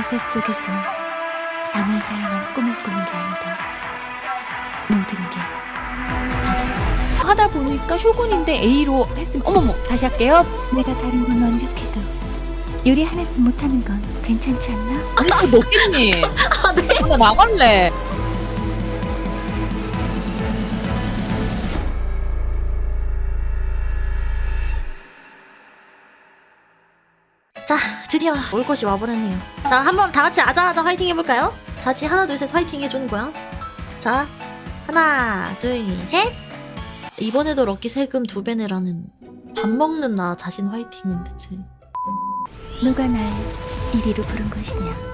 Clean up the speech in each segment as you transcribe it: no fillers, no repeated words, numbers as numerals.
우세 속에서 잠을 자야만 꿈을 꾸는 게 아니다. 모든 게 더덕더덕 하다 보니까 쇼군인데 A로 했으면 어머머 다시 할게요. 내가 다른 건 완벽해도 요리 하나쯤 못하는 건 괜찮지 않나? 아니 먹겠니? 아, 네. 나 나갈래. 자, 드디어 올 것이 와버렸네요. 자, 한번 다 같이 아자아자 화이팅 해볼까요? 다 같이 하나, 둘, 셋 화이팅 해주는 거야. 자, 하나, 둘, 셋. 이번에도 럭키 세금 2배 내라는 밥 먹는 나 자신 화이팅은 대체. 누가 날 이리로 부른 것이냐?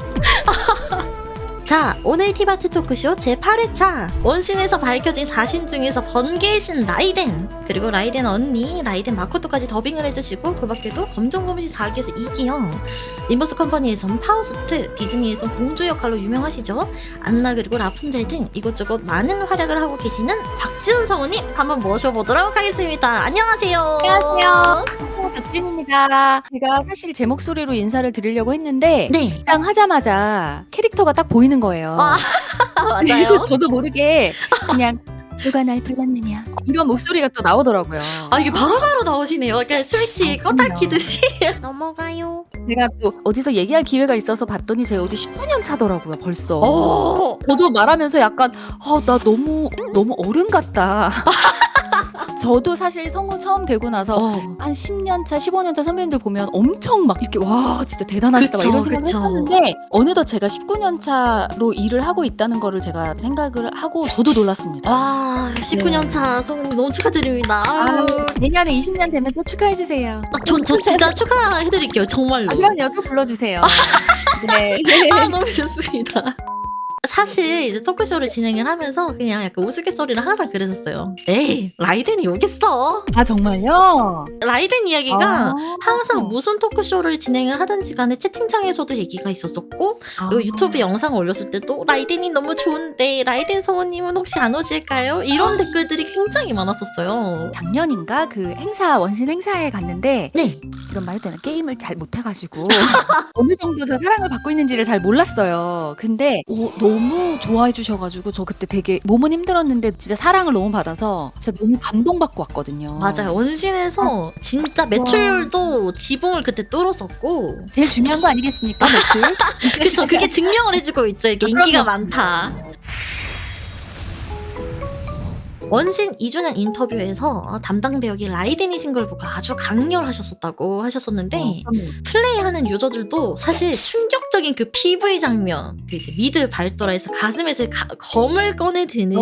자, 오늘 티바트 토크쇼 제8회차 원신에서 밝혀진 사신 중에서 번개의 신 라이덴, 그리고 라이덴 언니, 라이덴 마코토까지 더빙을 해주시고, 그 밖에도 검정검시 4기에서 이기영, 림버스 컴퍼니에선 파우스트, 디즈니에선 공주 역할로 유명하시죠. 안나 그리고 라푼젤 등 이것저것 많은 활약을 하고 계시는 박지훈 성우님 한번 모셔보도록 하겠습니다. 안녕하세요. 안녕하세요. 박준입니다. 제가 사실 제 목소리로 인사를 드리려고 했는데 네. 입장하자마자 캐릭터가 딱 보이는 거예요. 아, 그래서 맞아요. 저도 모르게 그냥 누가 날 불렀느냐? 이런 목소리가 또 나오더라고요. 아, 이게 바로바로 나오시네요. 약간 스위치 껐다 키듯이. 넘어가요. 제가 또 어디서 얘기할 기회가 있어서 봤더니 제가 어디 19년 차더라고요, 벌써. 오. 저도 말하면서 약간 나 너무 어른 같다. 저도 사실 성우 처음 되고 나서 한 10년 차, 15년 차 선배님들 보면 엄청 막 이렇게 와 진짜 대단하시다 막 그쵸, 이런 생각을 그쵸. 했었는데 어느덧 제가 19년 차로 일을 하고 있다는 거를 제가 생각을 하고 저도 놀랐습니다. 와, 19년 차 성우님 너무 축하드립니다. 아유, 내년에 20년 되면 또 축하해주세요. 저 진짜 축하해드릴게요. 정말로. 그럼요, 또 불러주세요. 네. 아, 너무 좋습니다. 사실 이제 토크쇼를 진행을 하면서 그냥 약간 우스갯소리를 항상 그랬었어요. 에이, 라이덴이 오겠어. 아 정말요? 라이덴 이야기가 아. 항상 무슨 토크쇼를 진행을 하든지 간에 채팅창에서도 얘기가 있었었고, 그리고 유튜브 영상 올렸을 때도 라이덴이 너무 좋은데 라이덴 성우님은 혹시 안 오실까요? 이런 댓글들이 굉장히 많았었어요. 작년인가 그 행사 원신 행사에 갔는데 네. 이런 말도 되나 게임을 잘 못해가지고 어느 정도 저 사랑을 받고 있는지를 잘 몰랐어요. 근데 너무 좋아해 주셔가지고 저 그때 되게 몸은 힘들었는데 진짜 사랑을 너무 받아서 진짜 너무 감동받고 왔거든요. 맞아요. 원신에서 진짜 매출도 지붕을 그때 뚫었었고. 제일 중요한 거 아니겠습니까, 매출? 그쵸. 그게 증명을 해주고 있죠. 이렇게 인기가 많다. 원신 2주년 인터뷰에서 담당 배역이 라이덴이신 걸 보고 아주 강렬하셨었다고 하셨었는데, 플레이하는 유저들도 사실 충격적인 그 PV 장면, 그 이제 미드 발도라에서 가슴에서 검을 꺼내 드는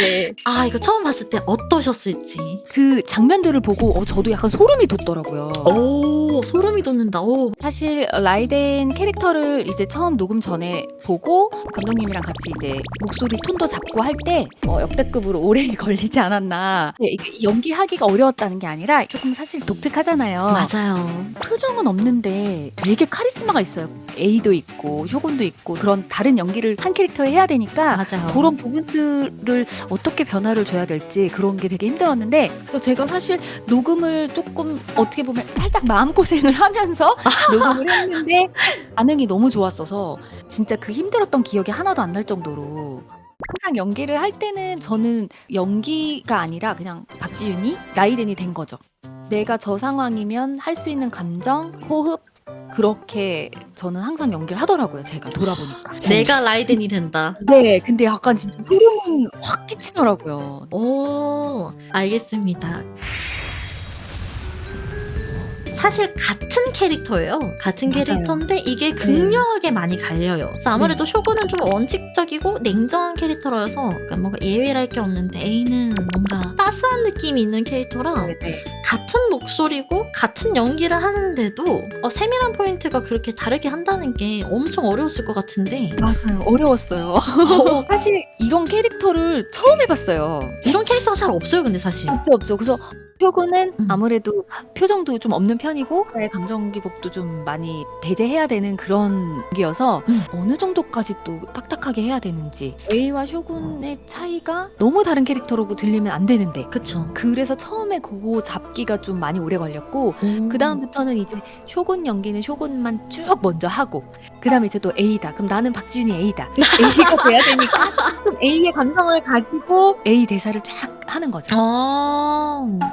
네. 아, 이거 처음 봤을 때 어떠셨을지. 그 장면들을 보고 저도 약간 소름이 돋더라고요. 오, 소름이 돋는다. 오. 사실 라이덴 캐릭터를 이제 처음 녹음 전에 보고 감독님이랑 같이 이제 목소리 톤도 잡고 할 때 역대급으로 오래 걸리지 않았나. 이게 연기하기가 어려웠다는 게 아니라 조금 사실 독특하잖아요. 맞아요. 표정은 없는데 되게 카리스마가 있어요. A도 있고 쇼군도 있고 그런 다른 연기를 한 캐릭터에 해야 되니까 맞아요. 그런 부분들을 어떻게 변화를 줘야 될지 그런 게 되게 힘들었는데, 그래서 제가 사실 녹음을 조금 어떻게 보면 살짝 마음고생을 하면서 녹음을 했는데 반응이 너무 좋았어서 진짜 그 힘들었던 기억이 하나도 안 날 정도로, 항상 연기를 할 때는 저는 연기가 아니라 그냥 박지윤이 라이덴이 된 거죠. 내가 저 상황이면 할 수 있는 감정, 호흡, 그렇게 저는 항상 연기를 하더라고요. 제가 돌아보니까. 내가 라이덴이 된다. 네, 근데 약간 진짜 소름은 확 끼치더라고요. 오, 알겠습니다. 사실 같은 캐릭터예요. 같은 맞아요. 캐릭터인데 이게 극명하게 많이 갈려요. 그래서 아무래도 쇼군은 좀 원칙적이고 냉정한 캐릭터라서 그러니까 뭔가 예외랄 게 없는데 A는 뭔가 따스한 느낌이 있는 캐릭터라 네. 같은 목소리고 같은 연기를 하는데도 세밀한 포인트가 그렇게 다르게 한다는 게 엄청 어려웠을 것 같은데 맞아요. 어려웠어요. 사실 이런 캐릭터를 처음 해봤어요. 이런 캐릭터가 잘 없어요. 근데 사실 없죠. 그래서 쇼군은 음. 아무래도 표정도 좀 없는 편이고 그의 감정 기복도 좀 많이 배제해야 되는 그런 기여서 어느 정도까지 또 딱딱하게 해야 되는지 A와 쇼군의 차이가 너무 다른 캐릭터로 들리면 안 되는데 그쵸. 그래서 처음에 그거 잡기가 좀 많이 오래 걸렸고 그 다음부터는 이제 쇼군 연기는 쇼군만 쭉 먼저 하고 그 다음에 이제 또 A다. 그럼 나는 박지윤이 A다. A가 돼야 되니까 좀 A의 감성을 가지고 A 대사를 쫙 하는 거죠.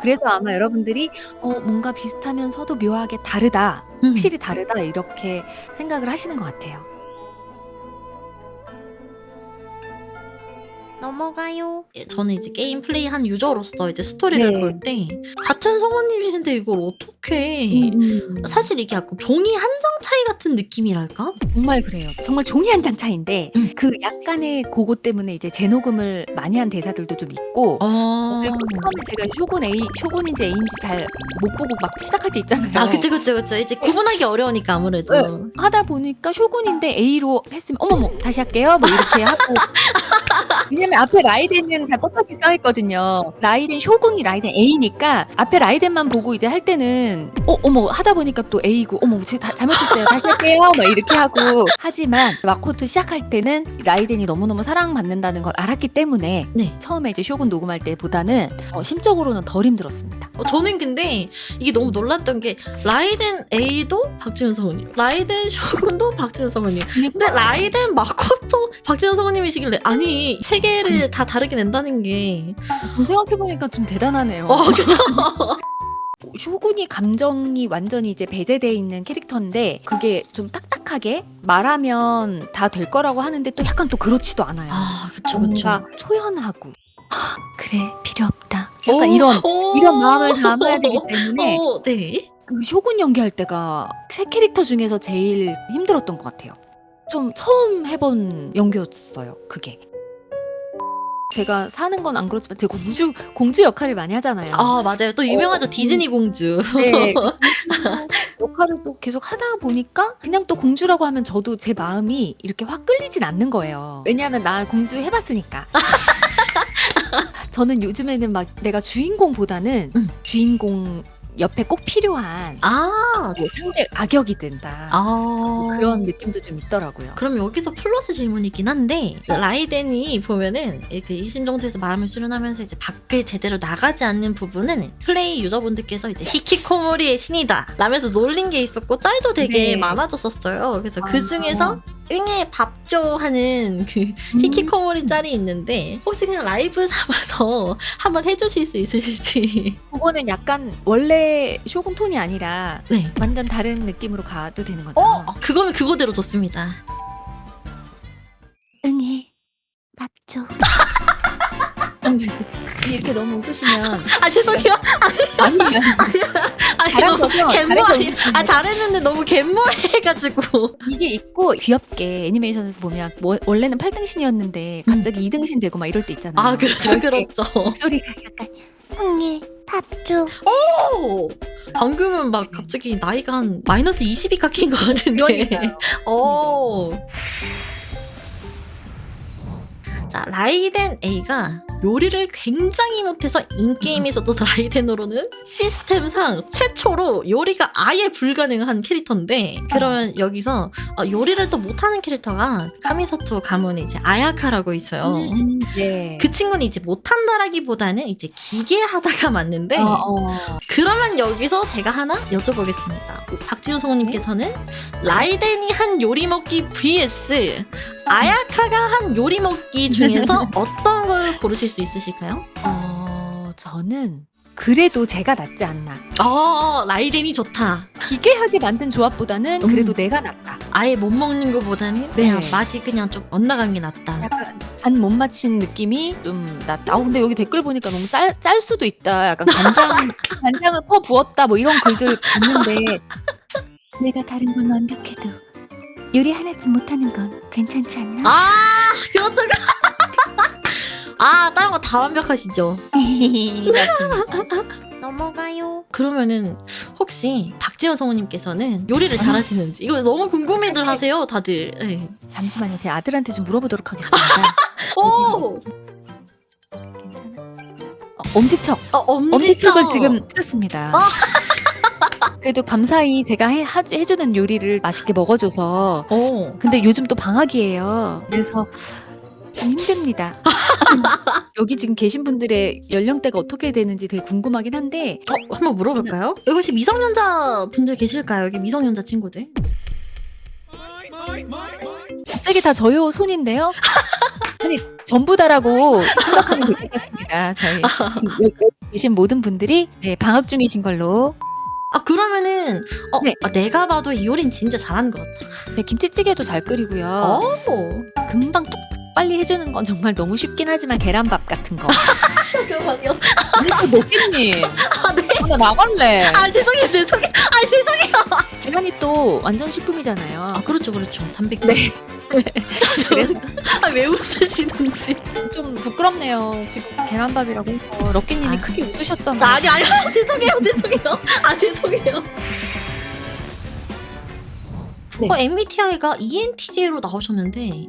그래서 아마 여러분들이 뭔가 비슷하면서도 묘하게 다르다. 확실히 다르다 이렇게 생각을 하시는 것 같아요. 넘어가요. 저는 이제 게임 플레이한 유저로서 이제 스토리를 네. 볼 때 같은 성우님이신데 이걸 어떻게 사실 이게 약간 종이 한 장 차이 같은 느낌이랄까? 정말 그래요. 정말 종이 한 장 차이인데 그 약간의 그거 때문에 이제 재녹음을 많이 한 대사들도 좀 있고 그리고 처음에 제가 쇼군인지 A인지 잘 못 보고 막 시작할 때 있잖아요. 아 그쵸. 이제 구분하기 어려우니까 아무래도. 네. 하다 보니까 쇼군인데 A로 했으면 어머머 다시 할게요 뭐 이렇게 하고 왜냐면 앞에 라이덴은 다 똑같이 써있거든요. 라이덴 쇼군이 라이덴 A니까 앞에 라이덴만 보고 이제 할 때는 어머 하다 보니까 또 A고 어머 제가 잘못했어요 다시 할게요 막 이렇게 하고 하지만 마코토 시작할 때는 라이덴이 너무너무 사랑받는다는 걸 알았기 때문에 네. 처음에 이제 쇼군 녹음할 때보다는 심적으로는 덜 힘들었습니다. 저는 근데 이게 너무 놀랐던 게 라이덴 A도 박지훈 성우님, 라이덴 쇼군도 박지훈 성우님. 근데 라이덴 마코토 박지훈 성우님이시길래 아니 세 개를 다 다르게 낸다는 게 지금 생각해보니까 좀 대단하네요. 그쵸? 쇼군이 감정이 완전히 이제 배제돼 있는 캐릭터인데 그게 좀 딱딱하게 말하면 다 될 거라고 하는데 또 약간 또 그렇지도 않아요. 그쵸. 뭔가 초연하고 그래 필요 없다. 약간 이런 마음을 담아야 되기 때문에 네. 그 쇼군 연기할 때가 새 캐릭터 중에서 제일 힘들었던 것 같아요. 좀 처음 해본 연기였어요. 그게. 제가 사는 건 안 그렇지만 제가 공주 역할을 많이 하잖아요. 맞아요. 또 유명하죠. 디즈니 공주. 네, 그 공주 역할을 또 계속 하다 보니까 그냥 또 공주라고 하면 저도 제 마음이 이렇게 확 끌리진 않는 거예요. 왜냐하면 나 공주 해봤으니까. 저는 요즘에는 막 내가 주인공보다는 주인공 옆에 꼭 필요한 뭐 상대 악역이 된다. 그런 느낌도 좀 있더라고요. 그럼 여기서 플러스 질문이긴 한데 라이덴이 보면은 이렇게 일심동체에서 마음을 수련하면서 이제 밖을 제대로 나가지 않는 부분은 플레이 유저분들께서 이제 히키코모리의 신이다 라면서 놀린 게 있었고 짤도 되게 네. 많아졌었어요. 그래서 그 중에서 응애 밥줘 하는 그 히키코모리 짤이 있는데 혹시 그냥 라이브 삼아서 한번 해주실 수 있으실지. 그거는 약간 원래 쇼군 톤이 아니라 네. 완전 다른 느낌으로 가도 되는 거죠. 그거는 그거대로 좋습니다. 응애 밥 줘. 아니, 이렇게 너무 웃으시면 죄송해요. 아니면 잘한 거죠? 갯모 잘해서 아니, 웃으시는 잘했는데 너무 갯모해가지고. 이게 있고 귀엽게 애니메이션에서 보면 원래는 8등신이었는데 갑자기 2등신 되고 막 이럴 때 있잖아요. 그렇죠. 그럴 때 그렇죠. 목소리가 약간 응애 밥 줘. 방금은 막 갑자기 나이가 한 마이너스 20이 깎인 것 같은데. 그러니까요. 자, 라이덴 A가 요리를 굉장히 못해서 인게임에서도 라이덴으로는 시스템상 최초로 요리가 아예 불가능한 캐릭터인데 그러면 여기서 요리를 또 못하는 캐릭터가 카미사토 가문에 이제 아야카라고 있어요. 네. 그 친구는 이제 못한다라기보다는 이제 기계하다가 맞는데 그러면 여기서 제가 하나 여쭤보겠습니다. 박지훈 성우님께서는 라이덴이 한 요리 먹기 vs 아야카가 한 요리 먹기 중에서 어떤 걸 고르실 수 있으실까요? 저는 그래도 제가 낫지 않나. 라이덴이 좋다. 기괴하게 만든 조합보다는 그래도 내가 낫다. 아예 못 먹는 것보다는 그냥 맛이 그냥 좀 엇나간 게 낫다. 약간 간 못 맞힌 느낌이 좀 낫다. 근데 여기 댓글 보니까 너무 짤 수도 있다. 약간 간장을 퍼 부었다 뭐 이런 글들 있는데 내가 다른 건 완벽해도 요리 하나쯤 못하는 건 괜찮지 않나? 그렇죠. 다른 거 다 완벽하시죠? 맞습니다. 넘어가요. 그러면은 혹시 박지원 성우님께서는 요리를 잘하시는지 이거 너무 궁금해들 하세요, 다들. 네. 잠시만요. 제 아들한테 좀 물어보도록 하겠습니다. 오! 괜찮아? 엄지척. 엄지척을 지금 해줬습니다. 그래도 감사히 제가 해주는 요리를 맛있게 먹어줘서. 근데 요즘 또 방학이에요. 그래서 좀 힘듭니다. 여기 지금 계신 분들의 연령대가 어떻게 되는지 되게 궁금하긴 한데. 한번 물어볼까요? 여기 혹시 미성년자 분들 계실까요? 여기 미성년자 친구들? 갑자기 다 저요 손인데요. 아니 전부 다라고 생각하면 될 것 같습니다. 저희 지금 여기 계신 모든 분들이 네, 방학 중이신 걸로. 그러면은 네. 내가 봐도 이 요리는 진짜 잘하는 것 같다. 네, 김치찌개도 잘 끓이고요. 금방 뚝 빨리 해주는 건 정말 너무 쉽긴 하지만 계란밥 같은 거. 잠깐만요. 먹겠님. 네. 나 나갈래. 죄송해요. 죄송해요. 계란이 또 완전 식품이잖아요. 그렇죠. 단백질. 네. 그래서 왜 웃으시는지. 좀 부끄럽네요. 지금 계란밥이라고 해서 럭키님이 크게 웃으셨잖아요. 아니 죄송해요. 죄송해요. 네. MBTI가 ENTJ로 나오셨는데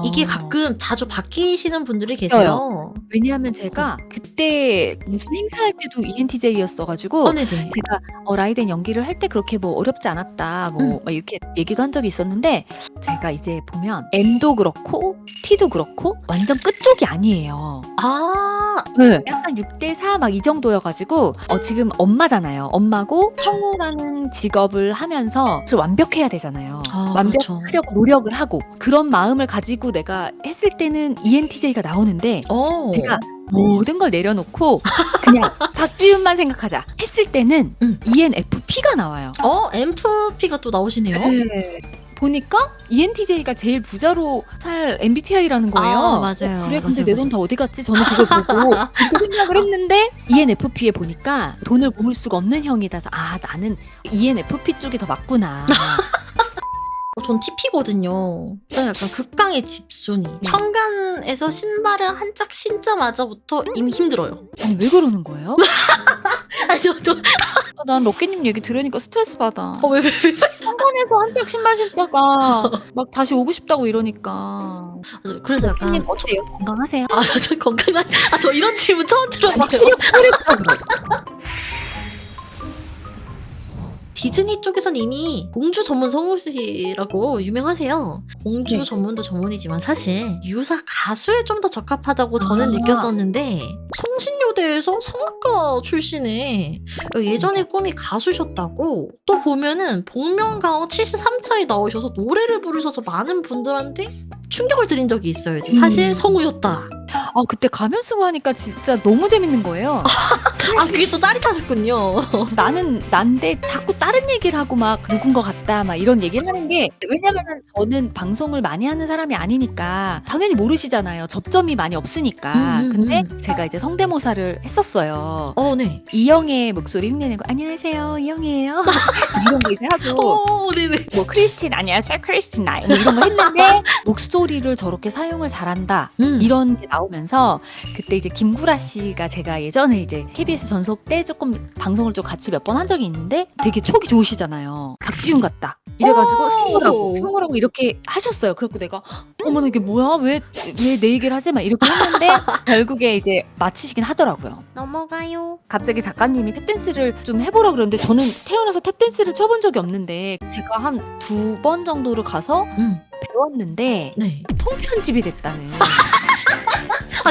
이게 가끔 자주 바뀌시는 분들이 계세요. 왜냐하면 제가 그때 무슨 행사할 때도 ENTJ였어가지고 네네. 제가 라이덴 연기를 할 때 그렇게 뭐 어렵지 않았다 막 이렇게 얘기도 한 적이 있었는데 제가 이제 보면 M도 그렇고 T도 그렇고 완전 끝쪽이 아니에요. 네. 약간 6대4 막 이 정도여가지고 지금 엄마잖아요. 엄마고 성우라는 직업을 하면서 좀 완벽해야 되잖아요. 완벽하려고 그렇죠. 노력을 하고 그런 마음을 가지고 내가 했을 때는 ENTJ가 나오는데 제가 모든 걸 내려놓고 그냥 박지윤만 생각하자 했을 때는 ENFP가 나와요. MFP가 또 나오시네요. 네. 보니까 ENTJ가 제일 부자로 살 MBTI라는 거예요. 맞아요. 그래 근데 내 돈 다 어디 갔지? 저는 그걸 보고 그 생각을 했는데 ENFP에 보니까 돈을 모을 수가 없는 형이라서 나는 ENFP 쪽이 더 맞구나. 전 TP거든요. 저는 약간 극강의 집순이. 현관에서 신발을 한 짝 신자마자부터 이미 힘들어요. 아니 왜 그러는 거예요? 저 난 럭키님 얘기 들으니까 스트레스 받아. 왜? 현관에서 한 짝 신발 신다가 막 다시 오고 싶다고 이러니까. 그래서 약간 럭키님 어때요? 건강하세요? 저 건강한. 저 이런 질문 처음 들어봐요. 체력적으로. 디즈니 쪽에선 이미 공주 전문 성우시라고 유명하세요. 공주 네. 전문도 전문이지만 사실 유사 가수에 좀 더 적합하다고 저는 느꼈었는데 성신여대에서 성악가 출신에 예전에 꿈이 가수셨다고 또 보면은 복면가왕 73차에 나오셔서 노래를 부르셔서 많은 분들한테 충격을 드린 적이 있어요. 사실 성우였다. 그때 가면 쓰고 하니까 진짜 너무 재밌는 거예요. 그게 또 짜릿하셨군요. 나는 난데 자꾸 다른 얘기를 하고 막 누군 것 같다 막 이런 얘기를 하는 게 왜냐면은 저는 방송을 많이 하는 사람이 아니니까 당연히 모르시잖아요. 접점이 많이 없으니까. 근데 제가 이제 성대모사를 했었어요. 네. 이영애의 목소리 흉내내고 안녕하세요 이영애예요 이런 거 이제 하고 네네. 뭐 크리스틴 안녕하세요 크리스틴 나이 뭐 이런 거 했는데 목소리를 저렇게 사용을 잘한다 이런 게 나오면서 그때 이제 김구라 씨가 제가 예전에 이제 KBS 전속 때 조금 방송을 좀 같이 몇 번 한 적이 있는데 되게 촉이 좋으시잖아요. 박지윤 같다 이래가지고 성우라고 이렇게 하셨어요. 그래갖고 내가 어머나 이게 뭐야 왜 내 얘기를 하지 막 이렇게 했는데 결국에 이제 마치시긴 하더라고요. 넘어가요. 갑자기 작가님이 탭댄스를 좀 해보라 그러는데 저는 태어나서 탭댄스를 쳐본 적이 없는데 제가 한 2번 정도를 가서 배웠는데 네. 통편집이 됐다는.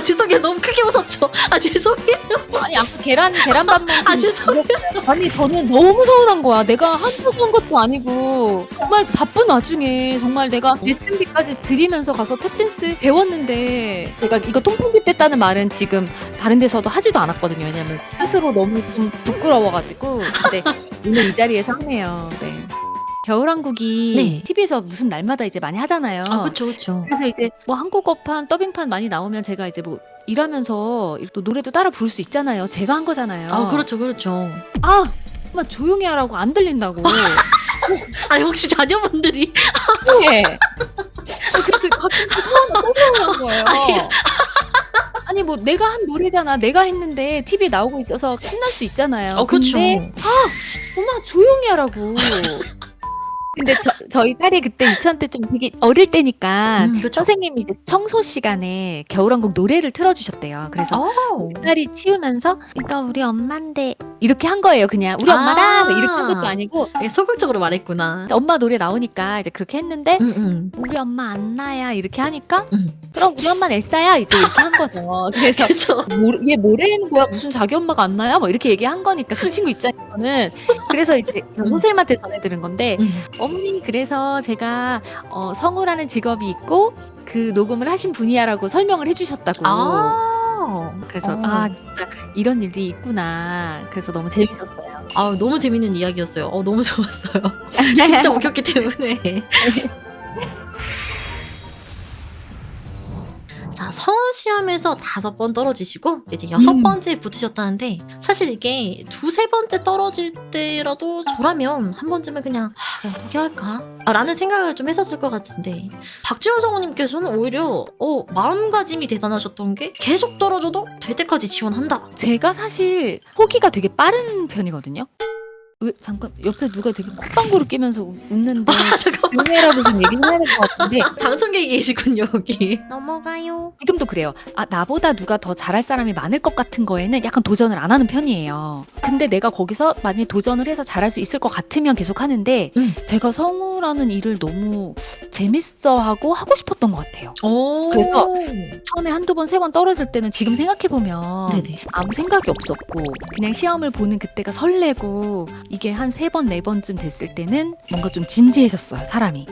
죄송해요. 너무 크게 웃었죠. 죄송해요. 아니 아까 계란밥만 죄송해요. 아니 저는 너무 서운한 거야. 내가 한두 번 것도 아니고 정말 바쁜 와중에 정말 내가 레슨비까지 드리면서 가서 탭댄스 배웠는데 제가 이거 통편집 됐다는 말은 지금 다른 데서도 하지도 않았거든요. 왜냐면 스스로 너무 좀 부끄러워가지고 근데 오늘 이 자리에서 하네요. 네. 겨울왕국이 네. TV에서 무슨 날마다 이제 많이 하잖아요. 그렇죠. 그래서 이제 뭐 한국어판 더빙판 많이 나오면 제가 이제 뭐 일하면서 또 노래도 따라 부를 수 있잖아요. 제가 한 거잖아요. 그렇죠. 엄마 조용히 하라고 안 들린다고. 혹시 자녀분들이 네. 그래서 가끔 또 서운한 거예요. 아니 뭐 내가 한 노래잖아. 내가 했는데 TV에 나오고 있어서 신날 수 있잖아요. 그렇죠. 근데 엄마 조용히 하라고. 근데 저희 딸이 그때 유치원 때 좀 되게 어릴 때니까 그쵸. 선생님이 이제 청소 시간에 겨울왕국 노래를 틀어주셨대요. 그래서 딸이 치우면서 그러니까 우리 엄마인데 이렇게 한 거예요. 그냥 우리 엄마다 뭐 이렇게 한 것도 아니고 소극적으로 말했구나. 엄마 노래 나오니까 이제 그렇게 했는데 응. 우리 엄마 안나야 이렇게 하니까 응. 그럼 우리 엄마는 엘사야 이제 이렇게 한 거죠. 그래서 그쵸. 얘 뭐라는 거야? 무슨 자기 엄마가 안나야? 뭐 이렇게 얘기한 거니까 그 친구 입장에서는 그래서 이제 선생님한테 전해 들은 건데 어머니 그래서 제가 성우라는 직업이 있고 그 녹음을 하신 분이야라고 설명을 해주셨다고. 그래서 진짜 이런 일이 있구나. 그래서 너무 재밌었어요. 너무 재밌는 이야기였어요. 너무 좋았어요. 진짜 웃겼기 때문에. 자, 성우 시험에서 5번 떨어지시고 이제 6번째 붙으셨다는데 사실 이게 2-3번째 떨어질 때라도 저라면 한 번쯤은 그냥 포기할까? 라는 생각을 좀 했었을 것 같은데 박지훈 성우님께서는 오히려 마음가짐이 대단하셨던 게 계속 떨어져도 될 때까지 지원한다. 제가 사실 포기가 되게 빠른 편이거든요. 왜 잠깐 옆에 누가 되게 콧방구를 끼면서 웃는데 잠깐만. 조용해라고 좀 얘기 좀 해야 될 것 같은데 당첨객이 계시군요 여기. 넘어가요. 지금도 그래요. 나보다 누가 더 잘할 사람이 많을 것 같은 거에는 약간 도전을 안 하는 편이에요. 근데 내가 거기서 만약에 도전을 해서 잘할 수 있을 것 같으면 계속 하는데 제가 성우라는 일을 너무 재밌어하고 하고 싶었던 것 같아요. 그래서 처음에 1-2번, 3번 떨어질 때는 지금 생각해보면 네네. 아무 생각이 없었고 그냥 시험을 보는 그때가 설레고 이게 한 3번, 4번쯤 됐을 때는 뭔가 좀 진지해졌어요, 사람이.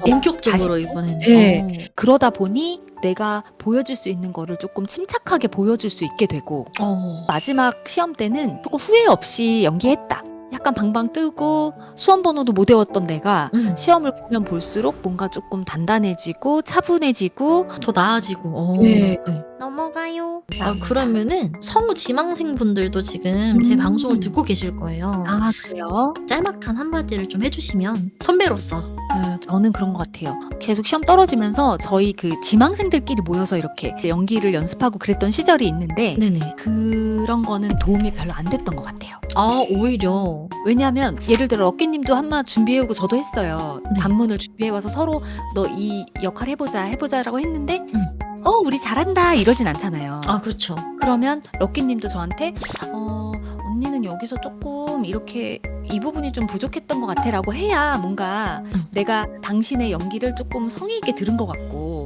본격적으로 이번에는. 네. 그러다 보니 내가 보여줄 수 있는 거를 조금 침착하게 보여줄 수 있게 되고 마지막 시험 때는 조금 후회 없이 연기했다. 약간 방방 뜨고 수험 번호도 못 외웠던 내가 시험을 보면 볼수록 뭔가 조금 단단해지고 차분해지고 더 나아지고. 네. 넘어가요. 그러면은 성우 지망생 분들도 지금 제 방송을 듣고 계실 거예요. 그래요? 짤막한 한마디를 좀 해주시면 선배로서. 저는 그런 것 같아요. 계속 시험 떨어지면서 저희 그 지망생들끼리 모여서 이렇게 연기를 연습하고 그랬던 시절이 있는데 네네. 그런 거는 도움이 별로 안 됐던 것 같아요. 오히려. 왜냐하면 예를 들어 럭키님도 한마 준비해오고 저도 했어요. 네. 단문을 준비해와서 서로 너 이 역할 해보자라고 했는데 우리 잘한다 이러진 않잖아요. 그렇죠. 그러면 럭키님도 저한테 언니는 여기서 조금 이렇게 이 부분이 좀 부족했던 것 같아 라고 해야 뭔가 내가 당신의 연기를 조금 성의 있게 들은 것 같고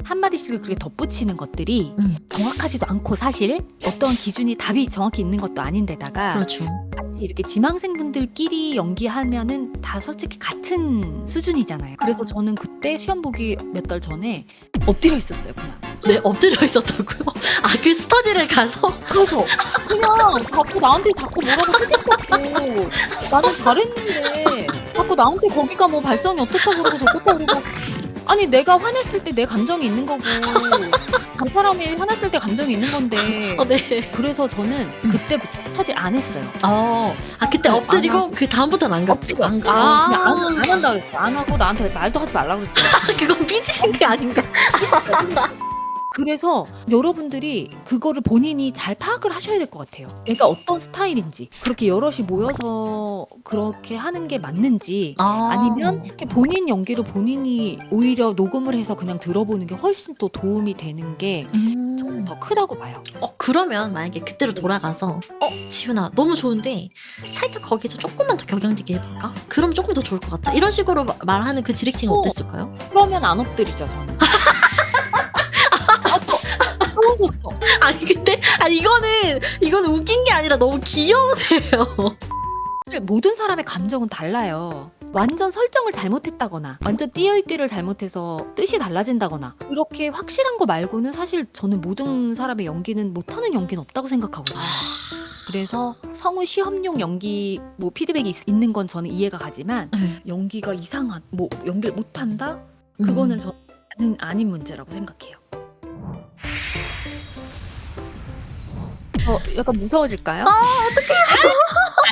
한마디씩을 그렇게 덧붙이는 것들이 정확하지도 않고 사실 어떤 기준이 답이 정확히 있는 것도 아닌데다가 그렇죠. 같이 이렇게 지망생분들끼리 연기하면은 다 솔직히 같은 수준이잖아요. 그래서 저는 그때 시험 보기 몇 달 전에 엎드려 있었어요, 그냥. 네, 엎드려 있었다고요? 그 스터디를 가서? 그래서 그냥 자꾸 뭐라고 트집같고 나는 잘했는데 자꾸 나한테 거기가 뭐 발성이 어떻다고 그러고 저렇다고 그러고 아니 내가 화냈을 때 내 감정이 있는 거고 그 사람이 화났을 때 감정이 있는 건데 네. 그래서 저는 그때부터 스터디를 안 했어요. 그때 엎드리고 그 다음부터는 안 갔죠? 안 한다 그랬어요. 안 하고 나한테 말도 하지 말라 그랬어요. 그건 삐지신 게 아닌가? 그래서 여러분들이 그거를 본인이 잘 파악을 하셔야 될 것 같아요. 내가 어떤 스타일인지 그렇게 여럿이 모여서 그렇게 하는 게 맞는지 아니면 이렇게 본인 연기를 본인이 오히려 녹음을 해서 그냥 들어보는 게 훨씬 또 도움이 되는 게 저는 더 크다고 봐요. 그러면 만약에 그때로 돌아가서 지훈아 너무 좋은데 살짝 거기서 조금만 더 격양되게 해볼까? 그럼 조금 더 좋을 것 같다. 이런 식으로 말하는 그 디렉팅은 어땠을까요? 그러면 안 엎드리죠 저는. 또 웃었어. 근데 이거는 웃긴 게 아니라 너무 귀여우세요. 사실 모든 사람의 감정은 달라요. 완전 설정을 잘못했다거나 완전 띄어있기를 잘못해서 뜻이 달라진다거나 이렇게 확실한 거 말고는 사실 저는 모든 사람의 연기는 못하는 연기는 없다고 생각하거든요. 그래서 성우 시험용 연기 뭐 피드백이 있는 건 저는 이해가 가지만 연기가 이상한 뭐 연기를 못한다? 그거는 저는 아닌 문제라고 생각해요. 약간 무서워질까요? 어떡해요.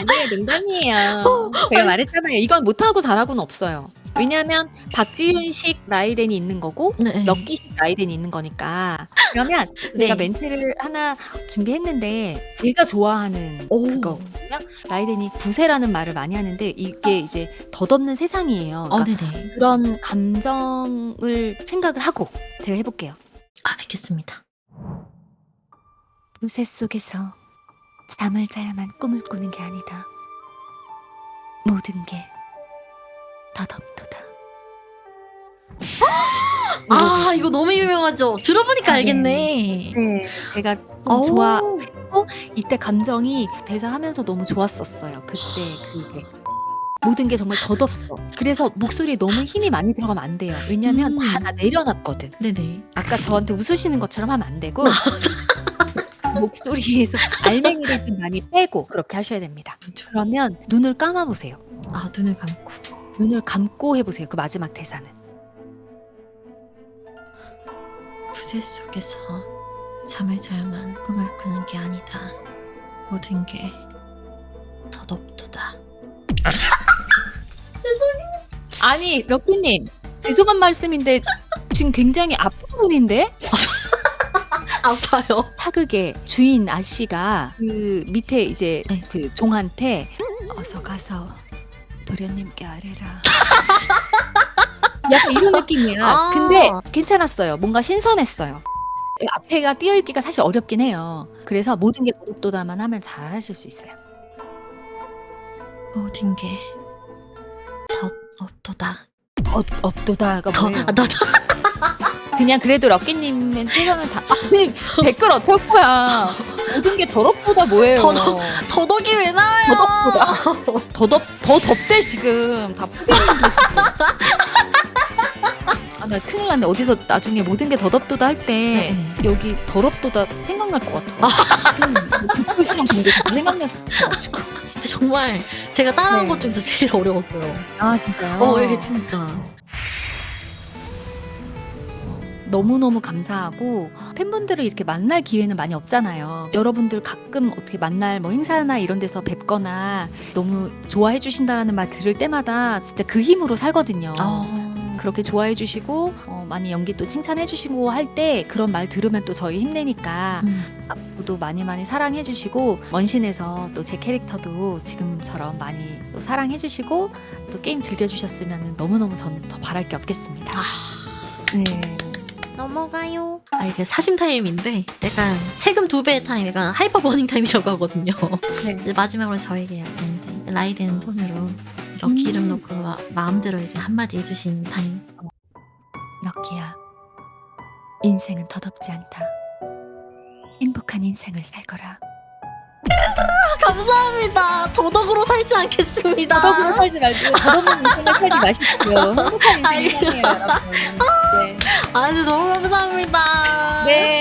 아니에요, 농담이에요. 제가 말했잖아요. 이건 못하고 잘하고는 없어요. 왜냐하면 박지윤식 라이덴이 있는 거고 네. 럭키식 라이덴이 있는 거니까. 그러면 네. 제가 멘트를 하나 준비했는데 제가 좋아하는 오. 그거거든요. 라이덴이 부세라는 말을 많이 하는데 이게 이제 덧없는 세상이에요. 그러니까 네네. 그런 감정을 생각을 하고 제가 해볼게요. 알겠습니다. 부세 속에서 잠을 자야만 꿈을 꾸는 게 아니다. 모든 게 덧없도다. 아, 이거 너무 유명하죠? 들어보니까 아, 네. 알겠네. 네, 제가 좀 오. 좋아했고 이때 감정이 대사하면서 너무 좋았었어요. 그때 그게 모든 게 정말 덧없어. 그래서 목소리에 너무 힘이 많이 들어가면 안 돼요. 왜냐면 다 나 내려놨거든. 네네. 아까 저한테 웃으시는 것처럼 하면 안 되고 목소리에서 알맹이를 좀 많이 빼고 그렇게 하셔야 됩니다. 그러면 눈을 감아보세요. 아, 눈을 감고. 눈을 감고 해보세요. 그 마지막 대사는. 부세 속에서 잠을 자야만 꿈을 꾸는 게 아니다. 모든 게 덧없도다. 아니 럭키님 죄송한 말씀인데 지금 굉장히 아픈 분인데? 아파요. 사극의 주인 아씨가 그 밑에 이제 네. 그 종한테 어서 가서 도련님께 아뢰라. 약간 이런 느낌이야. 아. 근데 괜찮았어요. 뭔가 신선했어요. 앞에가 띄어읽기가 사실 어렵긴 해요. 그래서 모든 게 덧없도다만 하면 잘 하실 수 있어요. 모든 게 덧없도다. 덧없도다가 뭐예요? 덧. 그냥 그래도 럭키님은 최선을 다. 아니 댓글 어쩔 거야. 모든 게 덧없도다 뭐예요? 더덕이 왜 나와요? 덧없도다. 더 덥대 지금 다 푸대는데. 나 큰일 났네. 어디서 나중에 모든 게 덧없도다 할 때 네. 여기 더럽도다 생각날 것 같아. 댓글창 공개 생각날 것 같아가지고. 진짜 정말 제가 따라한 네. 것 중에서 제일 어려웠어요. 아 진짜요? 이게 진짜. 너무너무 감사하고 팬분들을 이렇게 만날 기회는 많이 없잖아요. 여러분들 가끔 어떻게 만날 뭐 행사나 이런 데서 뵙거나 너무 좋아해 주신다라는 말 들을 때마다 진짜 그 힘으로 살거든요. 그렇게 좋아해 주시고 많이 연기 또 칭찬해 주시고 할 때 그런 말 들으면 또 저희 힘내니까 앞으로도 많이 많이 사랑해 주시고 원신에서 또 제 캐릭터도 지금처럼 많이 또 사랑해 주시고 또 게임 즐겨 주셨으면 너무너무 저는 더 바랄 게 없겠습니다. 네. 넘어가요. 이게 사심 타임인데 약간 세금 2배의 타임, 약간 하이퍼 버닝 타임이라고 하거든요. 네. 이제 마지막으로 저에게 약간 이제 라이덴 폰으로 럭키 이름 놓고 마음대로 이제 한마디 해주신 타임. 럭키야, 인생은 덧없지 않다. 행복한 인생을 살거라. 감사합니다. 도덕으로 살지 않겠습니다. 더덕으로 살지 말고 더덕는 인생을 살지 마십시오. 행복한 인생을 사세요, 여러분. 네. 아주 너무 감사합니다. 네.